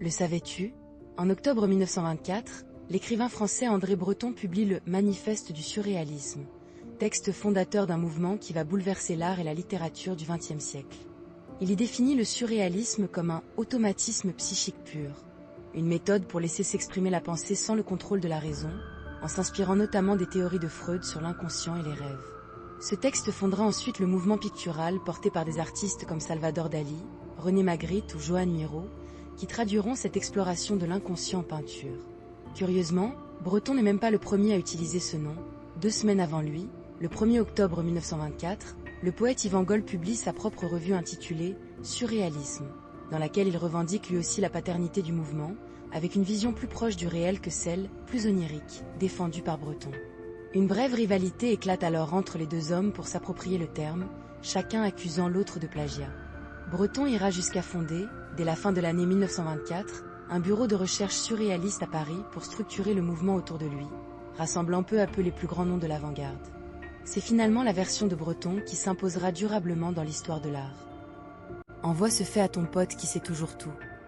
Le savais-tu? En octobre 1924, l'écrivain français André Breton publie le Manifeste du surréalisme, texte fondateur d'un mouvement qui va bouleverser l'art et la littérature du XXe siècle. Il y définit le surréalisme comme un automatisme psychique pur, une méthode pour laisser s'exprimer la pensée sans le contrôle de la raison, en s'inspirant notamment des théories de Freud sur l'inconscient et les rêves. Ce texte fondera ensuite le mouvement pictural porté par des artistes comme Salvador Dali, René Magritte ou Joan Miró, qui traduiront cette exploration de l'inconscient en peinture. Curieusement, Breton n'est même pas le premier à utiliser ce nom. 2 semaines avant lui, le 1er octobre 1924, le poète Yvan Goll publie sa propre revue intitulée « Surréalisme », dans laquelle il revendique lui aussi la paternité du mouvement, avec une vision plus proche du réel que celle, plus onirique, défendue par Breton. Une brève rivalité éclate alors entre les deux hommes pour s'approprier le terme, chacun accusant l'autre de plagiat. Breton ira jusqu'à fonder, dès la fin de l'année 1924, un bureau de recherche surréaliste à Paris pour structurer le mouvement autour de lui, rassemblant peu à peu les plus grands noms de l'avant-garde. C'est finalement la version de Breton qui s'imposera durablement dans l'histoire de l'art. Envoie ce fait à ton pote qui sait toujours tout.